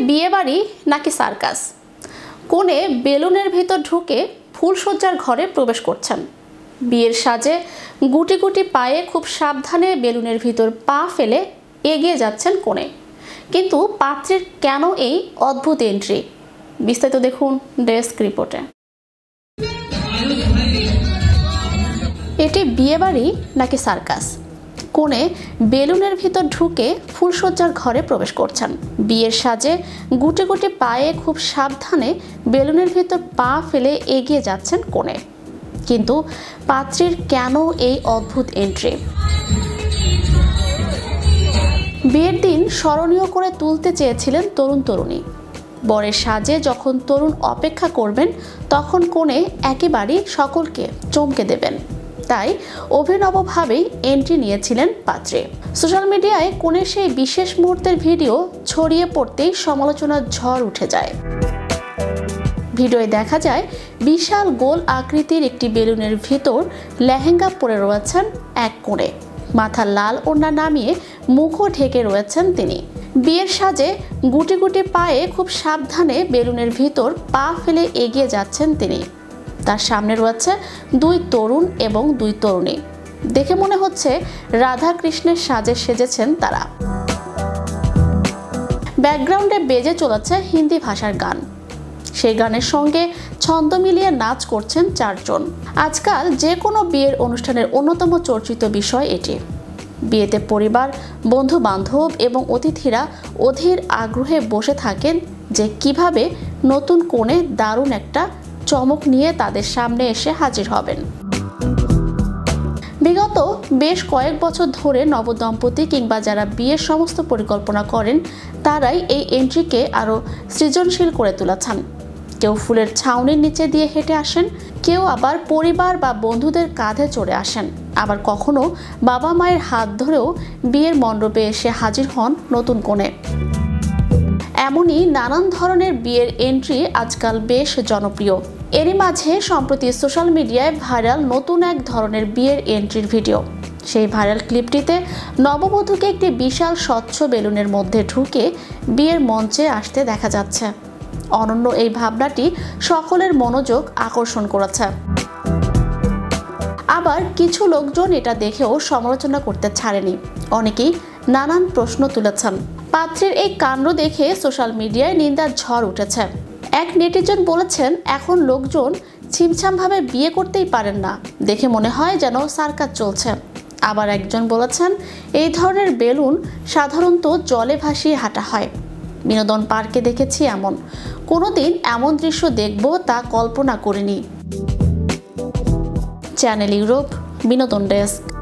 বিয়েবাড়ি নাকি সার্কাস? কোণে বেলুনের ভিতর ঢুকে ফুলসজ্জার ঘরে প্রবেশ করছেন। বিয়ের সাজে গুটি গুটি পায়ে খুব সাবধানে বেলুনের ভিতর পা ফেলে এগিয়ে যাচ্ছেন কোণে। কিন্তু পাত্রের কেন এই অদ্ভুত এন্ট্রি? বিস্তারিত দেখুন ডেস্ক রিপোর্টে। এটি বিয়েবাড়ি নাকি সার্কাস? কোণে বেলুনের ভিতর ঢুকে ফুলসজ্জার ঘরে প্রবেশ করছেন। বিয়ের সাজে গুটি গুটি পায়ে খুব সাবধানে বেলুনের ভিতর পা ফেলে এগিয়ে যাচ্ছেন কোণে। কিন্তু পাত্রীর কেন এই অদ্ভুত এন্ট্রি? বিয়ের দিন স্মরণীয় করে তুলতে চেয়েছিলেন তরুণ তরুণী। বরের সাজে যখন তরুণ অপেক্ষা করবেন তখন কোণে একেবারেই সকলকে চমকে দেবেন। তাই অভিনবভাবেই এন্ট্রি নিয়েছিলেন পাত্রে। সোশ্যাল মিডিয়ায় কোণের সেই বিশেষ মুহূর্তের ভিডিও ছড়িয়ে পড়তেই সমালোচনার ঝড় উঠে যায়। ভিডিওয়ে দেখা যায় বিশাল গোল আকৃতির একটি বেলুনের ভিতর লেহেঙ্গা পরে রয়েছেন এক কোণে। মাথা লাল ওড়না নামিয়ে মুখও ঢেকে রয়েছেন তিনি। বিয়ের সাজে গুটি গুটি পায়ে খুব সাবধানে বেলুনের ভিতর পা ফেলে এগিয়ে যাচ্ছেন তিনি। তার সামনে রয়েছে দুই তরুণ এবং দুই তরুণী। দেখে মনে হচ্ছে রাধা কৃষ্ণের সাজে সেজেছেন তারা। ব্যাকগ্রাউন্ডে বেজে চলেছে হিন্দি ভাষার গান। সেই গানের সঙ্গে ছন্দ মিলিয়ে নাচ করছেন চারজন। আজকাল যে কোনো বিয়ের অনুষ্ঠানের অন্যতম চর্চিত বিষয় এটি। বিয়েতে পরিবার, বন্ধু বান্ধব এবং অতিথিরা অধীর আগ্রহে বসে থাকেন যে কিভাবে নতুন কোণে দারুণ একটা চমক নিয়ে তাদের সামনে এসে হাজির হবেন। বিগত বেশ কয়েক বছর ধরে নবদম্পতি কিংবা যারা বিয়ের সমস্ত পরিকল্পনা করেন তারাই এই এন্ট্রিকে আরও সৃজনশীল করে তুলেছেন। কেউ ফুলের ছাউনির নিচে দিয়ে হেঁটে আসেন, কেউ আবার পরিবার বা বন্ধুদের কাঁধে চড়ে আসেন, আবার কখনো বাবা মায়ের হাত ধরেও বিয়ের মণ্ডপে এসে হাজির হন নতুন কোণে। এমনই নানান ধরনের বিয়ের এন্ট্রি আজকাল বেশ জনপ্রিয়। এরই মাঝে সম্প্রতি সোশ্যাল মিডিয়ায় ভাইরাল নতুন এক ধরনের বিয়ের এন্ট্রির ভিডিও। সেই ভাইরাল ক্লিপটিতে নববধূকে একটি বিশাল স্বচ্ছ বেলুনের মধ্যে ঢুকে বিয়ের মঞ্চে আসতে দেখা যাচ্ছে। অনন্য এই ভাবনাটি সকলের মনোযোগ আকর্ষণ করেছে। আবার কিছু লোকজন এটা দেখেও সমালোচনা করতে ছাড়েনি। অনেকেই নানান প্রশ্ন তুলেছেন। পাত্রের এই কাণ্ড দেখে সোশ্যাল মিডিয়ায় নিন্দার ঝড় উঠেছে। এক নেটিজন বলেছেন, এখন লোকজন ছিমছামভাবে বিয়ে করতেই পারেন না, দেখে মনে হয় যেন সার্কাস চলছে। আবার একজন বলেছেন, এই ধরনের বেলুন সাধারণত জলে ভাসিয়ে হাঁটা হয়, বিনোদন পার্কে দেখেছি এমন, কোনোদিন এমন দৃশ্য দেখব তা কল্পনা করিনি। চ্যানেল ইউরোপ, বিনোদন ডেস্ক।